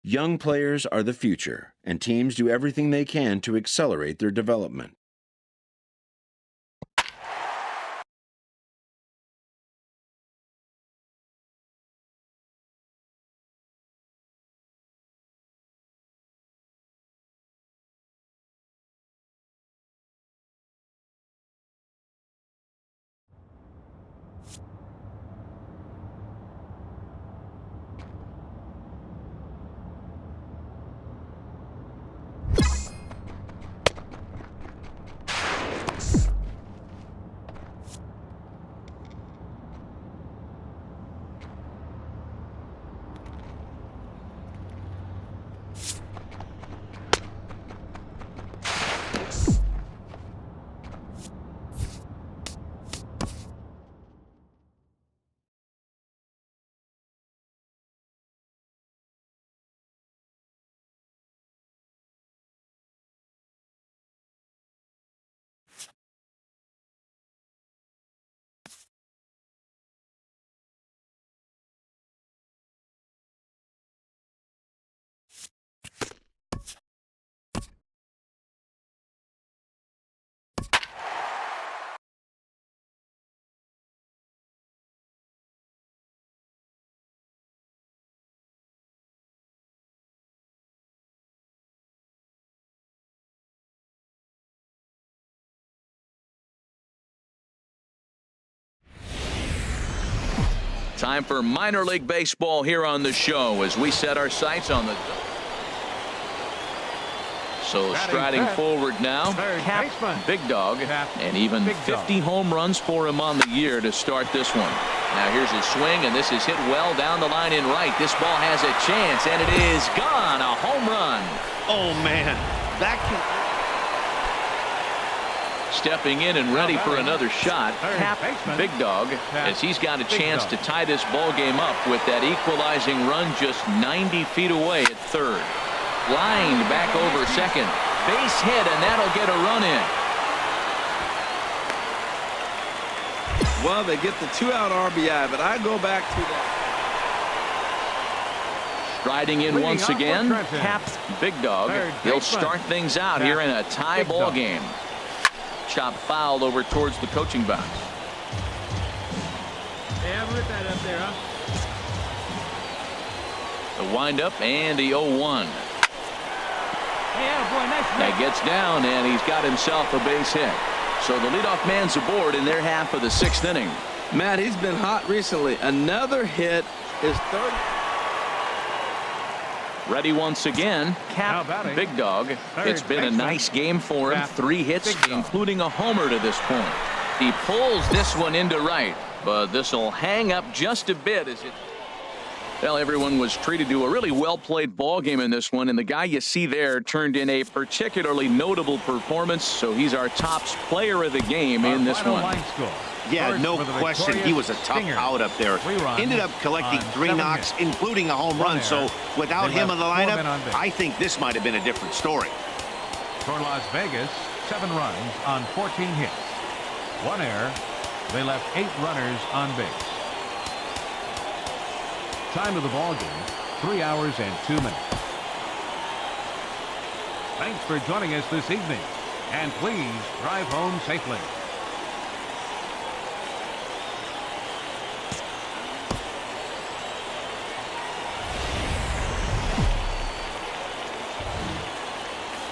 Young players are the future, and teams do everything they can to accelerate their development. Time for minor league baseball here on the show as we set our sights on the. So striding forward now, Cap, Big Dog, and even 50 home runs for him on the year to start this one. Now here's his swing, and this is hit well down the line in right. This ball has a chance, and it is gone. A home run. Oh, man. That can... Stepping in and ready for another shot, Cap, Big Dog, as he's got a chance to tie this ball game up with that equalizing run just 90 feet away at third. Lined back over second. Base hit, and that'll get a run in. Well, they get the 2-out RBI, but I go back to that. Striding in once again, Cap, Big Dog. He'll start things out here in a tie ball game. Chop foul over towards the coaching box. Yeah, rip that up there, huh? The windup and the 0-1. Yeah, boy, nice. That gets down, and he's got himself a base hit. So the leadoff man's aboard in their half of the 6th inning. Matt, he's been hot recently. Another hit, his third. Ready once again, Cap, Big Dog. It's been a nice game for him. 3 hits, including a homer to this point. He pulls this one into right, but this will hang up just a bit as it. Well, everyone was treated to a really well-played ball game in this one, and the guy you see there turned in a particularly notable performance, so he's our top player of the game in this one. Yeah, no question. He was a tough out up there. Ended up collecting 3 knocks, including a home run. So without him in the lineup, I think this might have been a different story. For Las Vegas, 7 runs on 14 hits. 1 error. They left 8 runners on base. Time of the ball game, 3 hours and 2 minutes. Thanks for joining us this evening. And please drive home safely.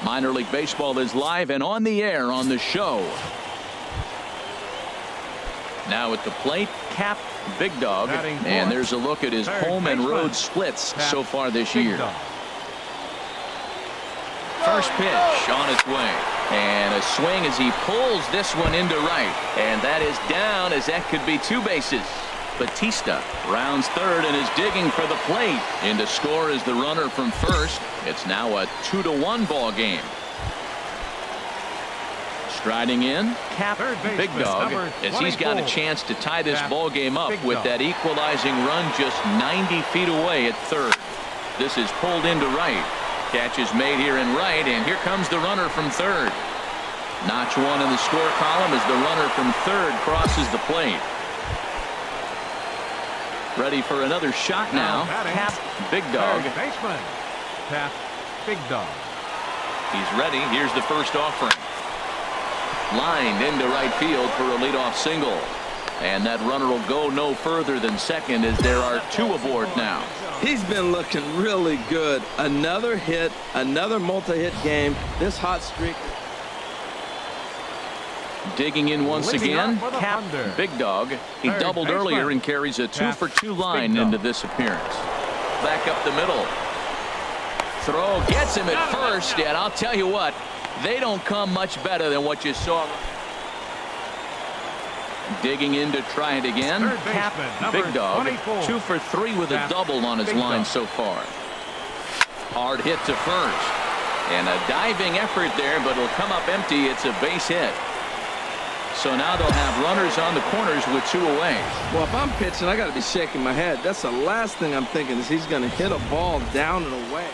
Minor League Baseball is live and on the air on the show. Now at the plate, Cap, Big Dog, and there's a look at his home and road splits so far this year. First pitch on its way, and a swing as he pulls this one into right, and that is down as that could be 2 bases. Batista rounds third and is digging for the plate. In to score is the runner from first. It's now a 2-1 ball game. Striding in, Cap, Big Dog, as he's got a chance to tie this ball game up with that equalizing run just 90 feet away at third. This is pulled into right. Catch is made here in right, and here comes the runner from third. Notch 1 in the score column as the runner from third crosses the plate. Ready for another shot now. Cap, Big Dog. Tap, Big Dog. He's ready. Here's the first offering. Lined into right field for a leadoff single. And that runner will go no further than second as there are two aboard now. He's been looking really good. Another hit, another multi-hit game. This hot streak. Digging in once again, Cap, Big Dog. He Third doubled baseman. earlier and carries a 2-for-2 line into this appearance. Back up the middle. Throw gets him at first, and I'll tell you what, they don't come much better than what you saw. Digging in to try it again. Cap, Big Dog, 2 for 3 with a double on his line so far. Hard hit to first. And a diving effort there, but it'll come up empty. It's a base hit. So now they'll have runners on the corners with 2 away. Well, if I'm pitching, I got to be shaking my head. That's the last thing I'm thinking is he's going to hit a ball down and away.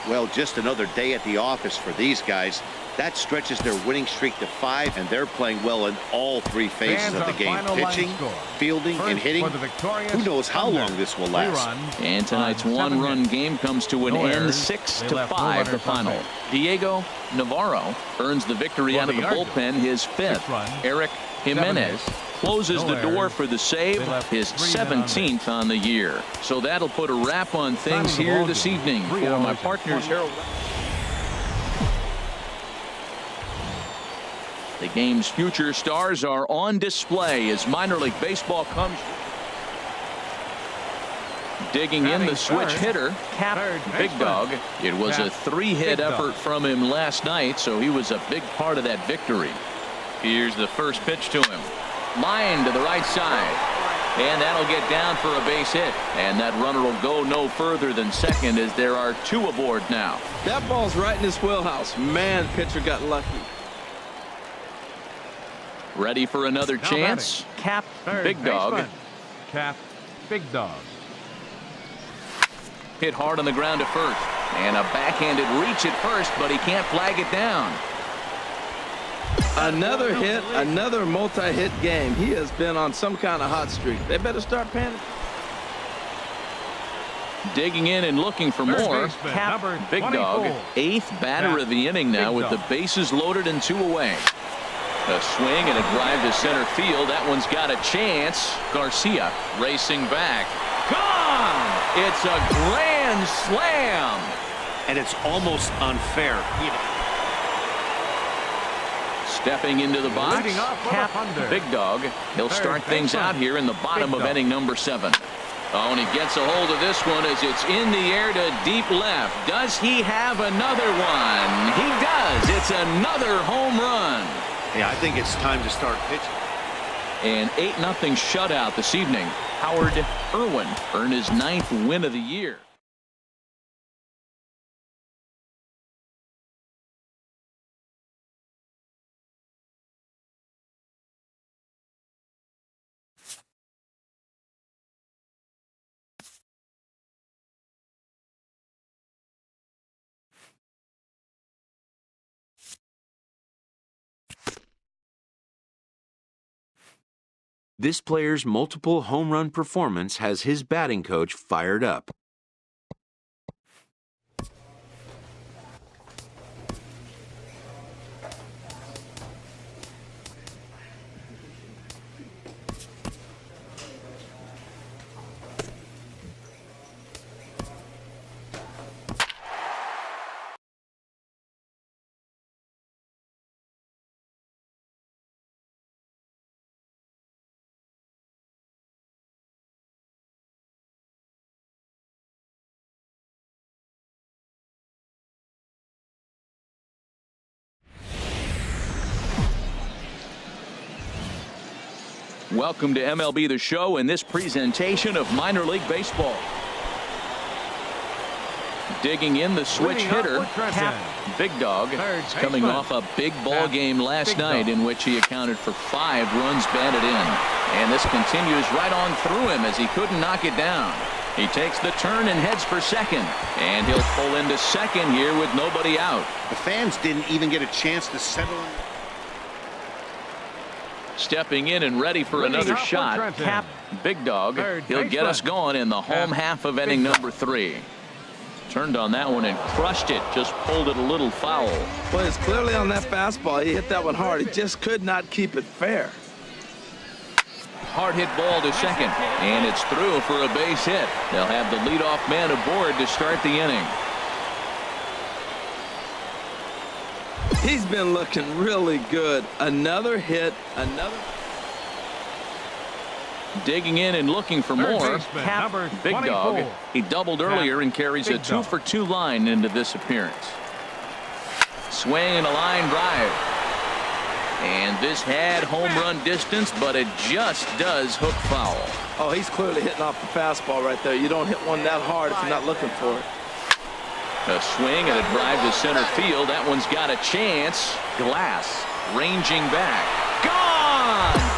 Well, just another day at the office for these guys. That stretches their winning streak to 5, and they're playing well in all 3 phases of the game. Pitching, fielding, and hitting. Who knows how long this will last. And tonight's 1-run game comes to an end, 6-5 the final. Diego Navarro earns the victory out of the bullpen, his 5th. Eric Jimenez closes the door for the save, his 17th on the year. So that'll put a wrap on things here this evening. For my partners, Harold. The game's future stars are on display as minor league baseball comes. Digging in the switch hitter, Cap, Big Dog. It was a 3-hit effort from him last night, so he was a big part of that victory. Here's the first pitch to him. Line to the right side. And that'll get down for a base hit. And that runner will go no further than second as there are 2 aboard now. That ball's right in his wheelhouse. Man, pitcher got lucky. Ready for another chance. Cap, Big Dog. Cap, Big Dog. Hit hard on the ground to first. And a backhanded reach at first, but he can't flag it down. Another hit, another multi-hit game. He has been on some kind of hot streak. They better start panicking. Digging in and looking for more. Cap, Big Dog. 8th batter of the inning now with the bases loaded and 2 away. A swing and a drive to center field. That one's got a chance. Garcia racing back. Gone! It's a grand slam. And it's almost unfair. Stepping into the box, Cap, Big Dog. He'll start things out here in the bottom of inning number 7. Oh, and he gets a hold of this one as it's in the air to deep left. Does he have another one? He does. It's another home run. Yeah, I think it's time to start pitching. An 8-0 shutout this evening. Howard Irwin earned his 9th win of the year. This player's multiple home run performance has his batting coach fired up. Welcome to MLB The Show and this presentation of minor league baseball. Digging in the switch hitter, Cap, Big Dog. He's coming off a big ball game last night in which he accounted for 5 runs batted in. And this continues right on through him as he couldn't knock it down. He takes the turn and heads for second. And he'll pull into second here with nobody out. The fans didn't even get a chance to settle in. Stepping in and ready for another shot, Cap, Big Dog. He'll get us going in the home half of inning number 3. Turned on that one and crushed it. Just pulled it a little foul. Well, it's clearly on that fastball. He hit that one hard. He just could not keep it fair. Hard hit ball to second, and it's through for a base hit. They'll have the leadoff man aboard to start the inning. He's been looking really good. Another hit, another. Digging in and looking for more. Cap Big Dog. He doubled earlier and carries a 2-for-2 line into this appearance. Swing and a line drive. And this had home run distance, but it just does hook foul. Oh, he's clearly hitting off the fastball right there. You don't hit one that hard if you're not looking for it. A swing and a drive to center field. That one's got a chance. Glass ranging back. Gone!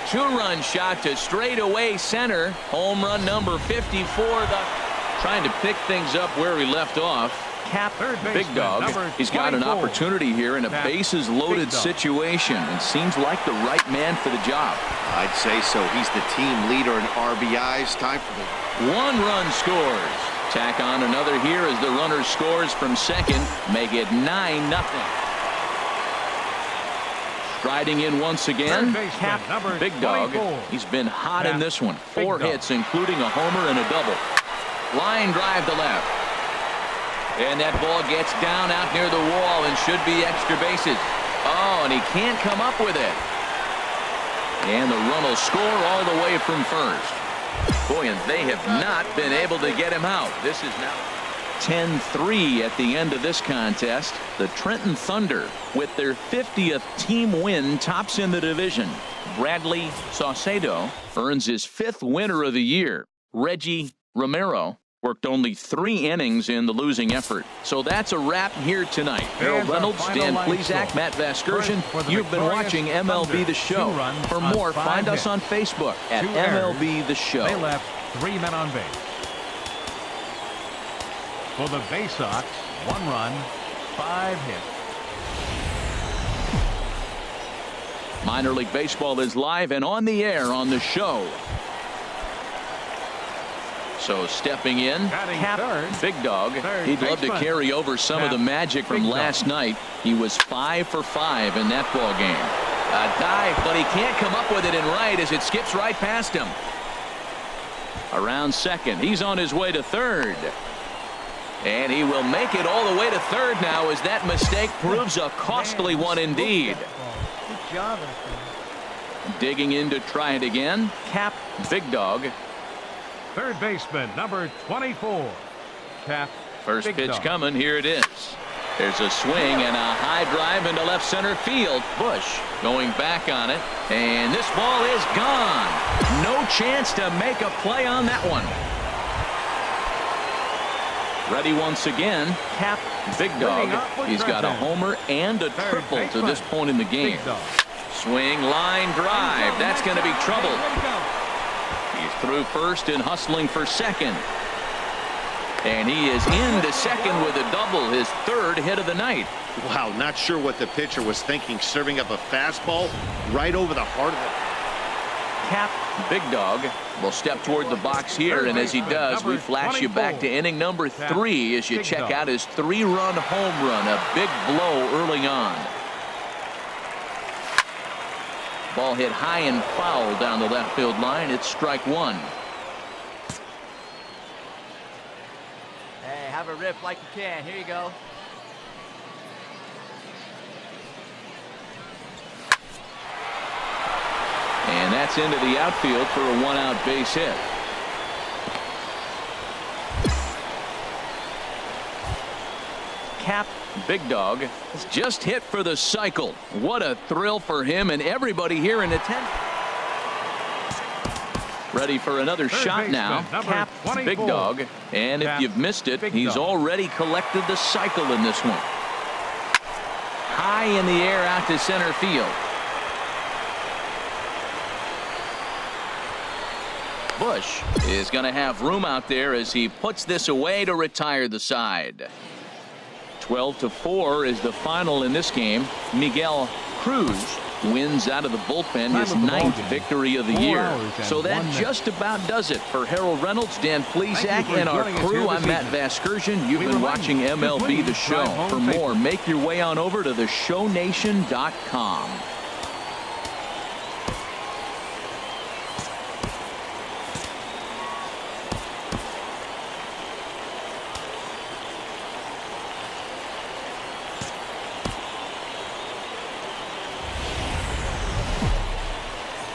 Two-run shot to straightaway center. Home run number 54. Trying to pick things up where he left off. Cap Big Dog. He's got an opportunity here in a bases-loaded situation and seems like the right man for the job. I'd say so. He's the team leader in RBIs. Time for the 1 run scores. Tack on another here as the runner scores from second. Make it 9-0. Striding in once again, Cap Big Dog. He's been hot in this one. 4 hits, including a homer and a double. Line drive to left. And that ball gets down out near the wall and should be extra bases. Oh, and he can't come up with it. And the run will score all the way from first. Boy, and they have not been able to get him out. This is now 10-3 at the end of this contest. The Trenton Thunder, with their 50th team win, tops in the division. Bradley Saucedo earns his 5th winner of the year. Reggie Romero worked only 3 innings in the losing effort. So that's a wrap here tonight. Harold Reynolds, Dan Plesac, Matt Vasgersian. You've been watching MLB The Show. For more, find us on Facebook at MLB The Show. They left 3 men on base. For the Bay Sox, 1 run, 5 hits. Minor League Baseball is live and on the air on the Show. So stepping in, Cap Big Dog. He'd love to carry over some of the magic from last night. He was 5 for 5 in that ball game. A dive, but he can't come up with it in right as it skips right past him. Around second, he's on his way to third. And he will make it all the way to third now as that mistake proves a costly one indeed. Good job. Digging in to try it again, Cap Big Dog. Third baseman, number 24, Cap. First Big pitch Dog. coming. Here it is. There's a swing and a high drive into left center field. Bush going back on it. And this ball is gone. No chance to make a play on that one. Ready once again, Cap Big Dog. He's got a homer and a triple to this point in the game. Swing, line drive. That's going to be trouble. He's through first and hustling for second. And he is into second with a double, his 3rd hit of the night. Wow, not sure what the pitcher was thinking, serving up a fastball right over the heart of the... Cap Big Dog will step toward the box here, and as he does, we flash you back to inning number 3 as you check out his 3-run home run, a big blow early on. Ball hit high and foul down the left field line. It's strike 1. Hey, have a rip like you can. Here you go. And that's into the outfield for a 1-out base hit. Cap Big Dog has just hit for the cycle. What a thrill for him and everybody here in attendance. Ready for another shot now. Cap Big Dog. And if you've missed it, he's already collected the cycle in this one. High in the air out to center field. Bush is going to have room out there as he puts this away to retire the side. 12-4 is the final in this game. Miguel Cruz Wins out of the bullpen, his 9th victory of the year. So that just about does it. For Harold Reynolds, Dan Plesac, and our crew, I'm Matt Vasgersian. You've been watching MLB The Show. For more, make your way on over to theshownation.com.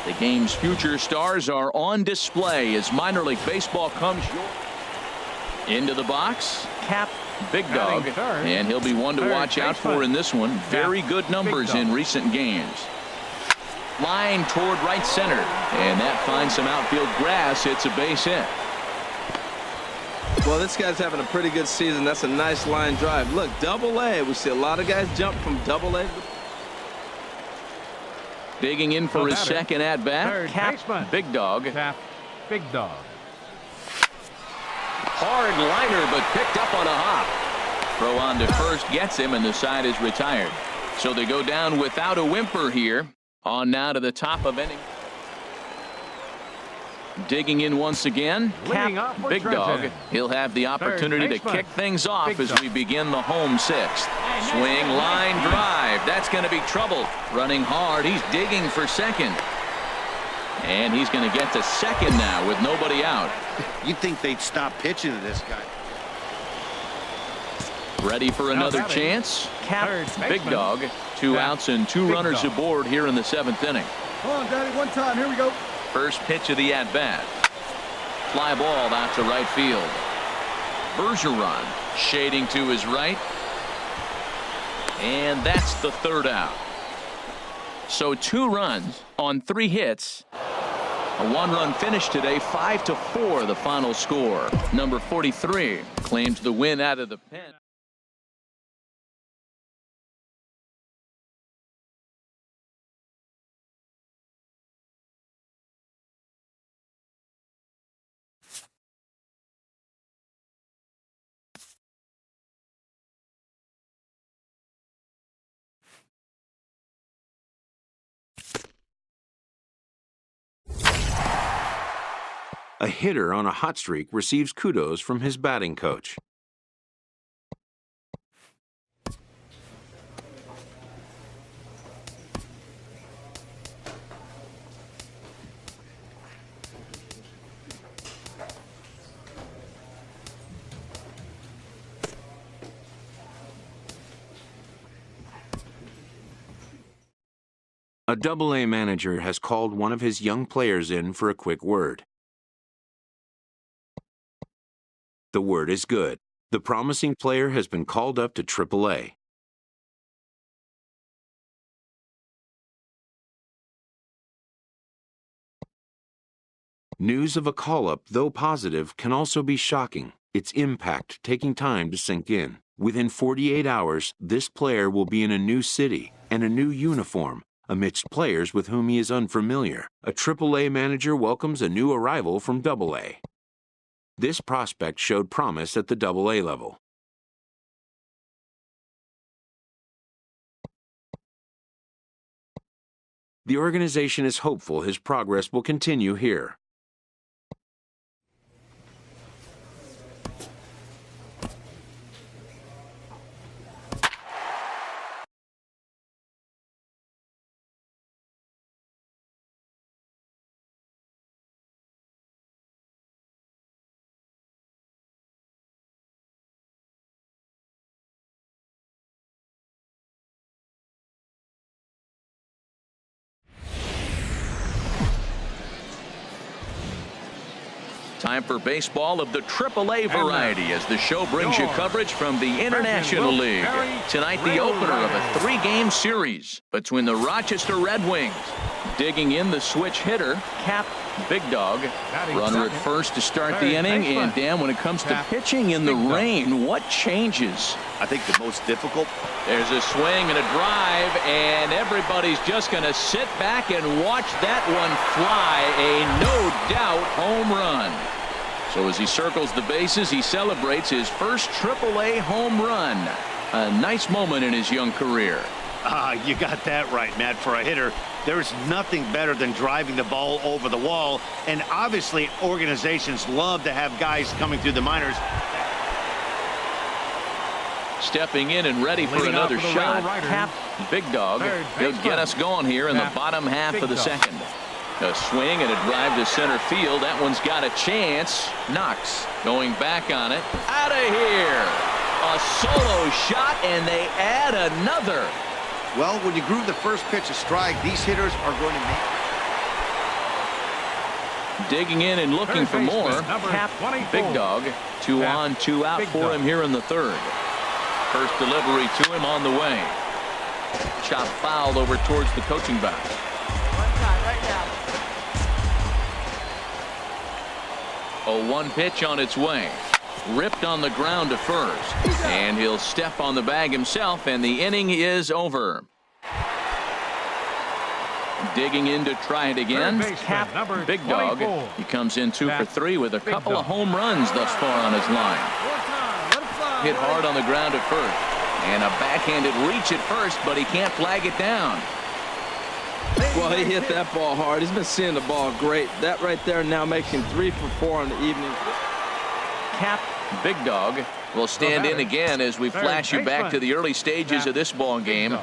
The game's future stars are on display as minor league baseball comes into the box. Cap Big Dog, and he'll be one to watch out for in this one. Very good numbers in recent games. Line toward right center, and that finds some outfield grass. It's a base hit. Well, this guy's having a pretty good season. That's a nice line drive. Look, Double-A. We see a lot of guys jump from Double-A. Digging in for his second at-bat, Cap Big Dog. Cap Big Dog. Hard liner, but picked up on a hop. Throw on to first gets him, and the side is retired. So they go down without a whimper here. On now to the top of inning. Digging in once again, Cap Big Dog. He'll have the opportunity to kick things off as we begin the home 6th. Swing, line drive. That's going to be trouble. Running hard. He's digging for second. And he's going to get to second now with nobody out. You'd think they'd stop pitching to this guy. Ready for another chance. Cap Big Dog. 2 outs and 2 runners aboard here in the 7th inning. Come on, Daddy, one time. Here we go. First pitch of the at-bat. Fly ball out to right field. Bergeron shading to his right. And that's the 3rd out. So 2 runs on 3 hits. A 1-run finish today, 5-4 the final score. Number 43 claims the win out of the pen. A hitter on a hot streak receives kudos from his batting coach. A Double-A manager has called one of his young players in for a quick word. The word is good. The promising player has been called up to Triple-A. News of a call-up, though positive, can also be shocking, its impact taking time to sink in. Within 48 hours, this player will be in a new city and a new uniform, amidst players with whom he is unfamiliar. A Triple-A manager welcomes a new arrival from Double-A. This prospect showed promise at the Double-A level. The organization is hopeful his progress will continue here. Time for baseball of the Triple-A variety as the show brings you coverage from the International League. Tonight, the opener of a 3-game series between the Rochester Red Wings. Digging in the switch hitter, Cap Big Dog. Runner at first to start the inning. And Dan, when it comes to pitching in the rain, what changes? I think the most difficult. There's a swing and a drive, and everybody's just going to sit back and watch that one fly. A no-doubt home run. So as he circles the bases, he celebrates his first Triple-A home run. A nice moment in his young career. You got that right, Matt. For a hitter, there's nothing better than driving the ball over the wall. And obviously, organizations love to have guys coming through the minors. Stepping in and ready for another shot. Cap, Big Dog. He'll get us going here in the bottom half of the second. A swing and a drive to center field. That one's got a chance. Knox going back on it. Out of here. A solo shot, and they add another. Well, when you groove the first pitch a strike, these hitters are going to make. Digging in and looking for more. Cap, Big Dog. 2 on, 2 out for him here in the third. First delivery to him on the way. Chop foul over towards the coaching box. A 1 pitch on its way. Ripped on the ground to first. And he'll step on the bag himself, and the inning is over. Digging in to try it again. Cap, Big Dog. He comes in 2 for 3 with a couple of home runs thus far on his line. Hit hard on the ground at first. And a backhanded reach at first, but he can't flag it down. Well, he hit that ball hard. He's been seeing the ball great. That right there now makes him 3 for 4 on the evening. Cap, Big Dog will stand in again as we flash you back to the early stages of this ball game.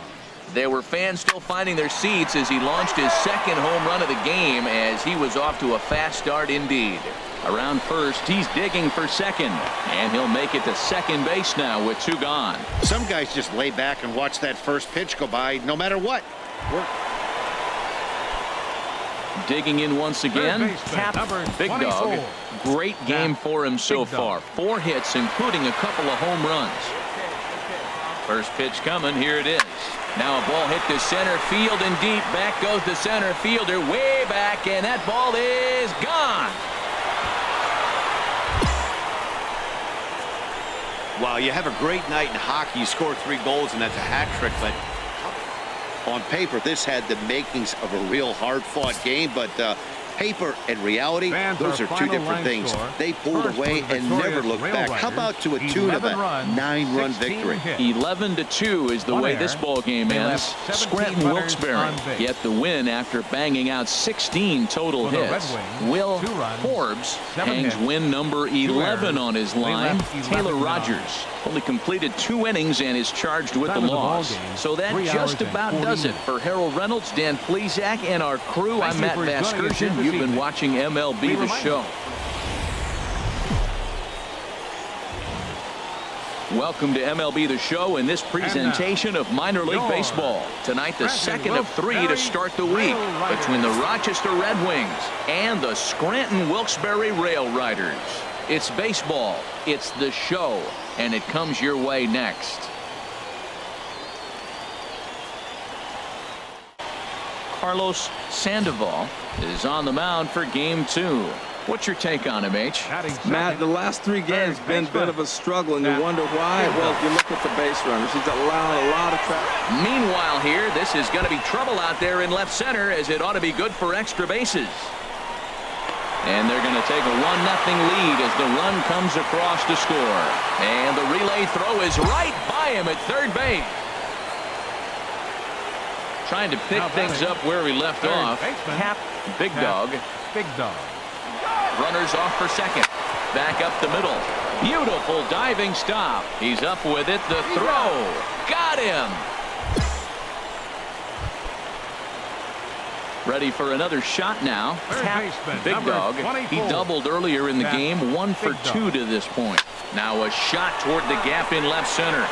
There were fans still finding their seats as he launched his second home run of the game, as he was off to a fast start indeed. Around first, he's digging for second, and he'll make it to second base now with 2 gone. Some guys just lay back and watch that first pitch go by no matter what. Digging in once again. Cap, Big Dog. Great game for him so far. 4 hits, including a couple of home runs. First pitch coming. Here it is. Now a ball hit to center field and deep. Back goes the center fielder way back, and that ball is gone. Wow, you have a great night in hockey. You score 3 goals, and that's a hat trick. But on paper, this had the makings of a real hard-fought game. But paper and reality, those are 2 different things. They pulled away and never looked back. How about to a tune of a 9-run victory? 11-2 is the way this ball game ends. Scranton Wilkes-Barre get the win after banging out 16 total hits. Will Forbes hangs win number 11 on his line. Taylor Rogers only completed 2 innings and is charged with the loss. So that just about does it for Harold Reynolds, Dan Plesac, and our crew. I'm Matt Vasgersian. You've been watching MLB The Show. Welcome to MLB The Show in this presentation of minor league baseball. Tonight, the second of 3 to start the week between the Rochester Red Wings and the Scranton Wilkes-Barre Rail Riders. It's baseball, it's the show, and it comes your way next. Carlos Sandoval is on the mound for game 2. What's your take on him, H? Matt, the last 3 games have been a bit of a struggle, and you wonder why. Well, if you look at the base runners, he's allowing a lot of traffic. Meanwhile here, this is going to be trouble out there in left center, as it ought to be good for extra bases. And they're going to take a 1-0 lead as the run comes across to score. And the relay throw is right by him at third base. Trying to pick things up where we left off. Cap, Big Dog. Runners off for second. Back up the middle. Beautiful diving stop. He's up with it. The throw. Got him. Ready for another shot now. Cap, Big Dog. He doubled earlier in the game. 1 for 2 to this point. Now a shot toward the gap in left center.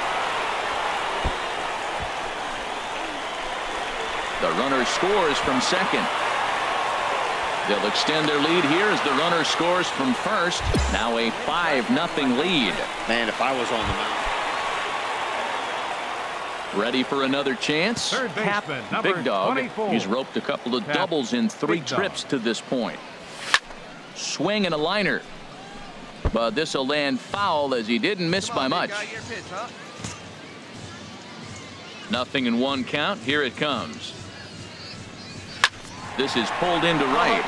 The runner scores from second. They'll extend their lead here as the runner scores from first. Now a 5-0 lead. Man, if I was on the mound. Ready for another chance. Cap, Big Dog. 24. He's roped a couple of doubles in 3 trips to this point. Swing and a liner. But this will land foul as he didn't miss by much. 0-1 count. Here it comes. This is pulled into right.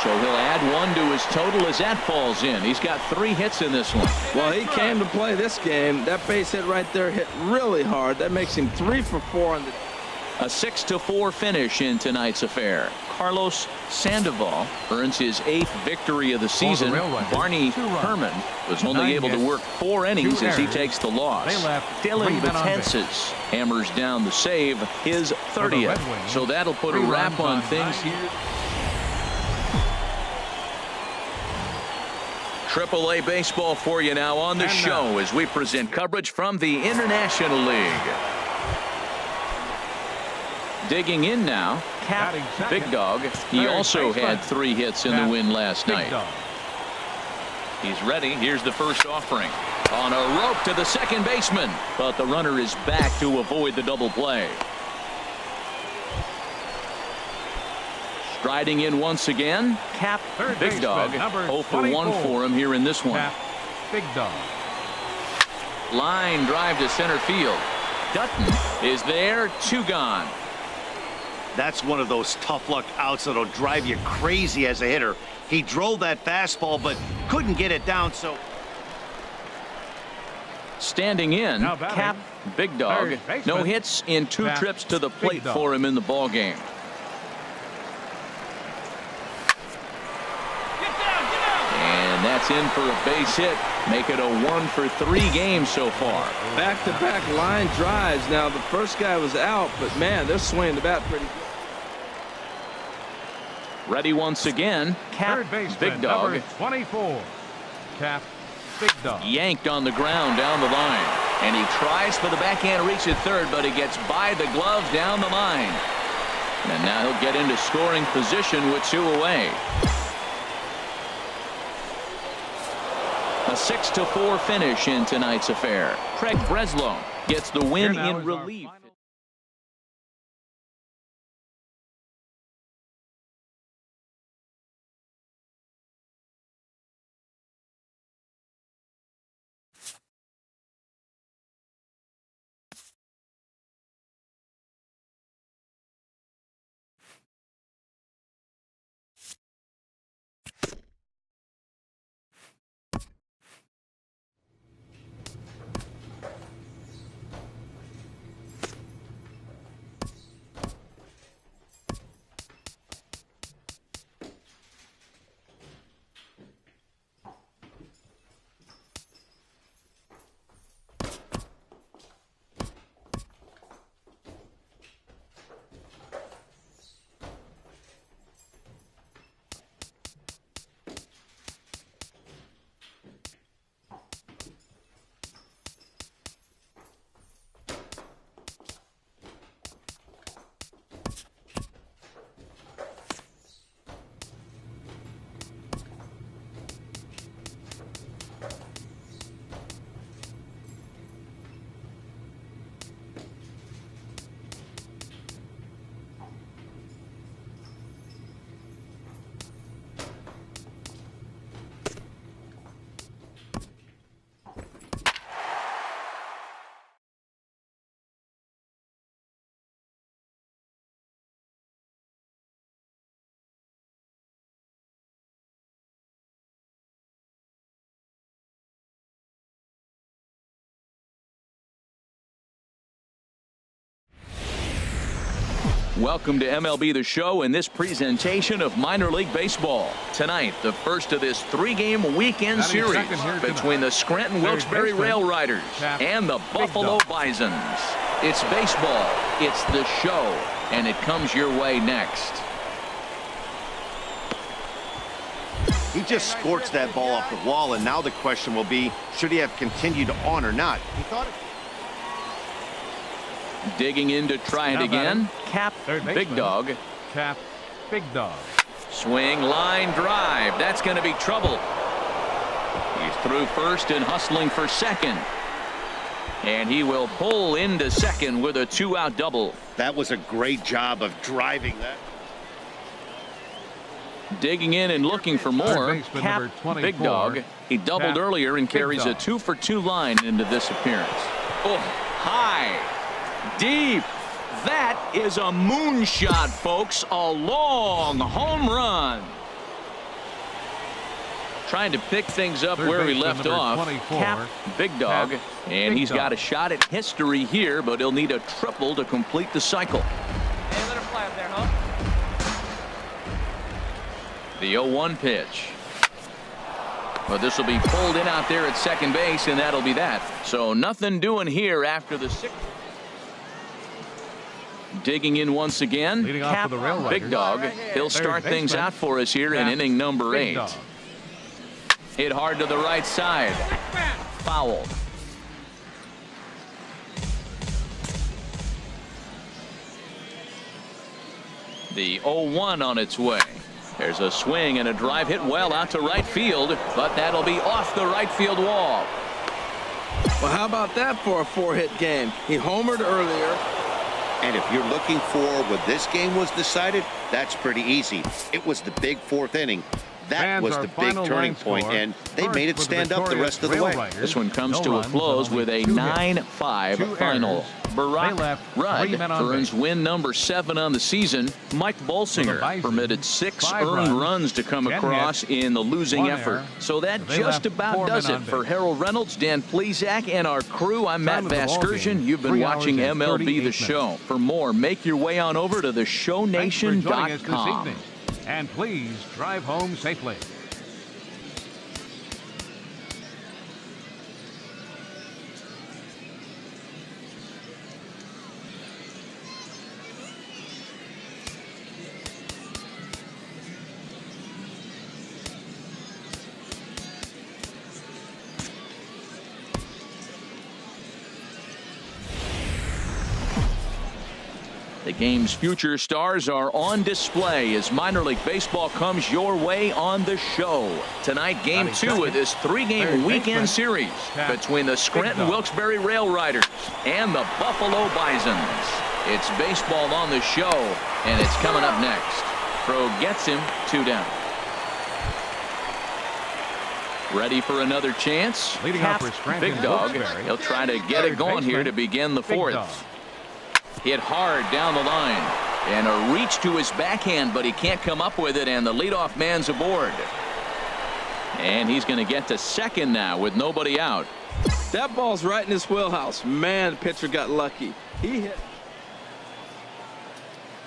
So he'll add 1 to his total as that falls in. He's got 3 hits in this one. Well, he came to play this game. That base hit right there hit really hard. That makes him 3 for 4 on the. A 6-4 finish in tonight's affair. Carlos Sandoval earns his 8th victory of the season. Barney Herman was only able to work 4 innings as he takes the loss. Dylan Betances hammers down the save, his 30th. So that'll put a wrap on things here. AAA baseball for you now on the show as we present coverage from the International League. Digging in now, Cap Big Dog. He also had 3 hits in the win last night. He's ready. Here's the first offering. On a rope to the second baseman, but the runner is back to avoid the double play. Striding in once again, Cap Big Dog. 0 for 1 for him here in this one. Big Dog. Line drive to center field. Dutton is there, 2 gone. That's one of those tough luck outs that'll drive you crazy as a hitter. He drove that fastball but couldn't get it down, so. Standing in, Cap Big Dog. No hits in 2 trips to the plate for him in the ball game. And that's in for a base hit. Make it a 1 for 3 games so far. Back-to-back line drives. Now, the first guy was out, but, man, they're swinging the bat pretty good. Ready once again, Cap Big Dog. 24. Cap Big Dog. Yanked on the ground down the line. And he tries for the backhand reach at third, but he gets by the glove down the line. And now he'll get into scoring position with 2 away. A 6-4 finish in tonight's affair. Craig Breslow gets the win in relief. Welcome to MLB The Show and this presentation of minor league baseball. Tonight, the first of this 3-game weekend series between the Scranton Wilkes-Barre Rail Riders and the Buffalo Bisons. It's baseball, it's the show, and it comes your way next. He just scorched that ball off the wall, and now the question will be, should he have continued on or not? He thought it. Digging in to try it again, Cap Big Dog. Cap Big Dog. Swing, line drive. That's going to be trouble. He's through first and hustling for second. And he will pull into second with a 2-out double. That was a great job of driving that. Digging in and looking for more, Cap Big Dog. He doubled earlier and carries a 2-for-2 line into this appearance. Oh, high, deep, That is a moonshot, folks. A long home run. Trying to pick things up where he left off. Cap, Big Dog. And he's got a shot at history here, but he'll need a triple to complete the cycle. Hey, let her fly up there, huh? The 0-1 pitch. But this will be pulled in out there at second base, and that'll be that. So nothing doing here after the sixth. Digging in once again. Cap, Big Dog. He'll start things out for us here in inning number 8. Hit hard to the right side. Foul. The 0-1 on its way. There's a swing and a drive hit well out to right field, but that'll be off the right field wall. Well, how about that for a 4-hit game? He homered earlier. And if you're looking for when this game was decided, that's pretty easy. It was the big 4th inning. That was the big turning point, and they made it stand up the rest of the way. This one comes to a close with a 9-5 final. Barack Rudd earns win number 7 on the season. Mike Bolsinger permitted 6 earned runs to come across in the losing effort. So that just about does it for Harold Reynolds, Dan Plesac, and our crew. I'm Matt Vasgersian. You've been watching MLB The Show. For more, make your way on over to theshownation.com. And please drive home safely. The game's future stars are on display as minor league baseball comes your way on the show. Tonight, game 2 of this 3-game weekend series between the Scranton-Wilkes-Barre Rail Riders and the Buffalo Bisons. It's baseball on the show, and it's coming up next. Throw gets him, 2 down. Ready for another chance? Cap, Big Dog. He'll try to get it going here to begin the 4th. Hit hard down the line, and a reach to his backhand, but he can't come up with it, and the leadoff man's aboard. And he's going to get to second now with nobody out. That ball's right in his wheelhouse. Man, the pitcher got lucky. He hit.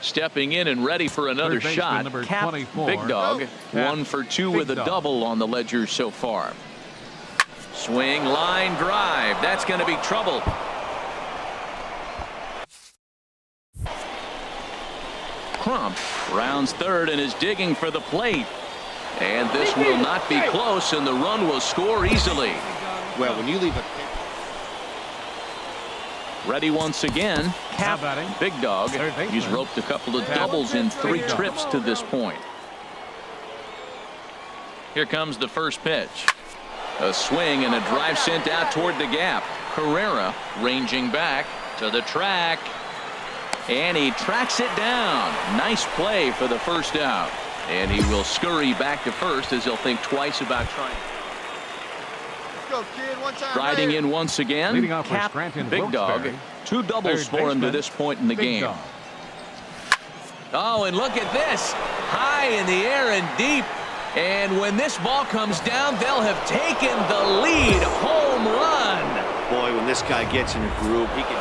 Stepping in and ready for another shot. Cap, Big Dog, 1 for 2 with a double on the ledger so far. Swing, line drive. That's going to be trouble. Crump rounds third and is digging for the plate. And this will not be close, and the run will score easily. Well, when you leave a... Ready once again. Cap, Big Dog. He's roped a couple of doubles in 3 trips to this point. Here comes the first pitch. A swing and a drive sent out toward the gap. Carrera ranging back to the track. And he tracks it down. Nice play for the first out. And he will scurry back to first as he'll think twice about trying. Go, kid. One time, Riding in once again. Cap, Big Dog. 2 doubles for him to this point in the game. Oh, and look at this. High in the air and deep. And when this ball comes down, they'll have taken the lead. Home run. Boy, when this guy gets in a groove, he can...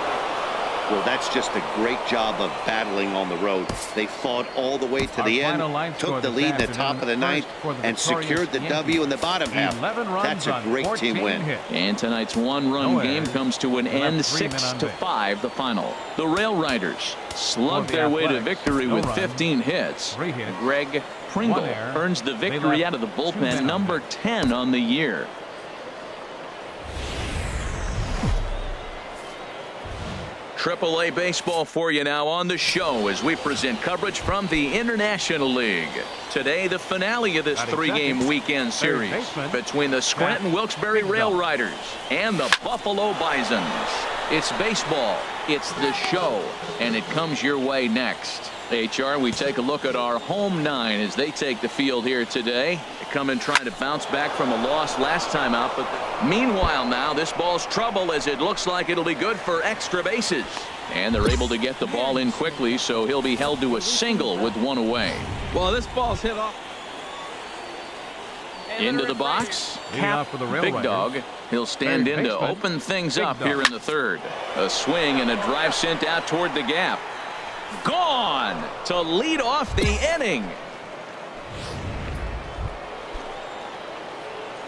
Well, that's just a great job of battling on the road. They fought all the way to the end, took the lead in the top of the 9th, and secured the W in the bottom half. That's a great team win. And tonight's 1-run game comes to an end, 6-5 the final. The Rail Riders slugged their way to victory with 15 hits. Greg Pringle earns the victory out of the bullpen, number 10 on the year. AAA baseball for you now on the show as we present coverage from the International League. Today, the finale of this 3-game weekend series between the Scranton-Wilkes-Barre Rail Riders and the Buffalo Bisons. It's baseball. It's the show, and it comes your way next. HR, we take a look at our home 9 as they take the field here today. They come in trying to bounce back from a loss last time out, but meanwhile now this ball's trouble as it looks like it'll be good for extra bases. And they're able to get the ball in quickly, so he'll be held to a single with 1 away. Well, this ball's hit off. Into the box, Cap, for the Big Dog. He'll stand in to open things up here in the 3rd. A swing and a drive sent out toward the gap. Gone to lead off the inning.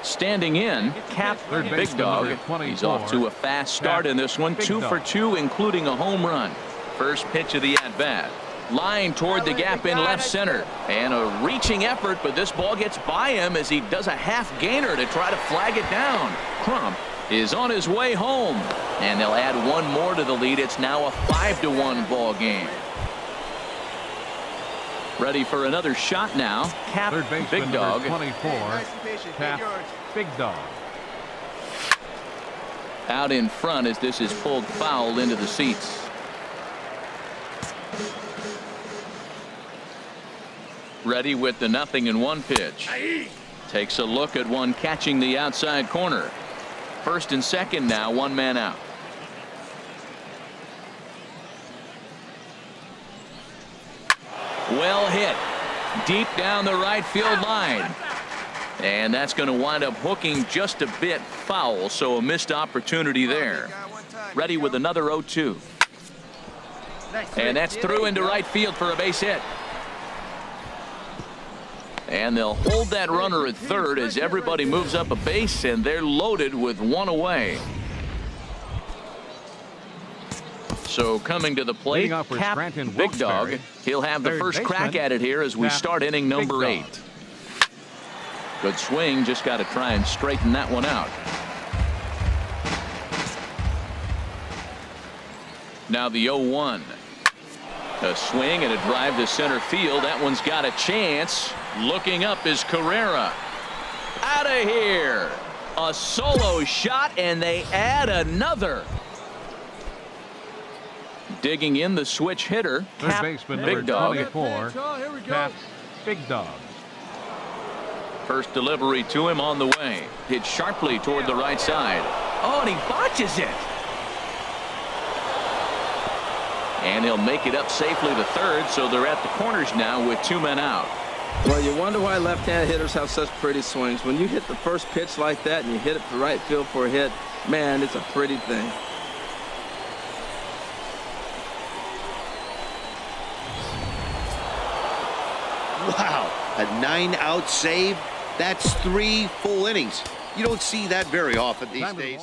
Standing in, Cap, Big Dog. He's off to a fast start in this one. 2 for 2, including a home run. First pitch of the at-bat. Line toward the gap in left center. And a reaching effort, but this ball gets by him as he does a half gainer to try to flag it down. Crump is on his way home. And they'll add 1 more to the lead. It's now a 5-1 ball game. Ready for another shot now. Cap, Big Dog. 24. Cap, Big Dog. Out in front as this is pulled foul into the seats. Ready with the 0-1 pitch. Takes a look at one catching the outside corner. First and second now, 1 man out. Well hit. Deep down the right field line. And that's going to wind up hooking just a bit foul, so a missed opportunity there. Ready with another 0-2. And that's through into right field for a base hit. And they'll hold that runner at 3rd as everybody moves up a base, and they're loaded with 1 away. So coming to the plate, Cap, Big Dog. He'll have the first crack at it here as we start inning number 8. Good swing, just got to try and straighten that one out. Now the 0-1. A swing and a drive to center field. That one's got a chance. Looking up is Carrera. Out of here. A solo shot, and they add another. Digging in the switch hitter, Cap, Big Dog. 24. Cap, Big Dog. First delivery to him on the way. Hit sharply toward the right side. Oh, and he botches it. And he'll make it up safely to 3rd, so they're at the corners now with 2 men out. Well, you wonder why left-hand hitters have such pretty swings. When you hit the first pitch like that and you hit it to right field for a hit, man, it's a pretty thing. Wow, a 9-out save. That's 3 full innings. You don't see that very often these days.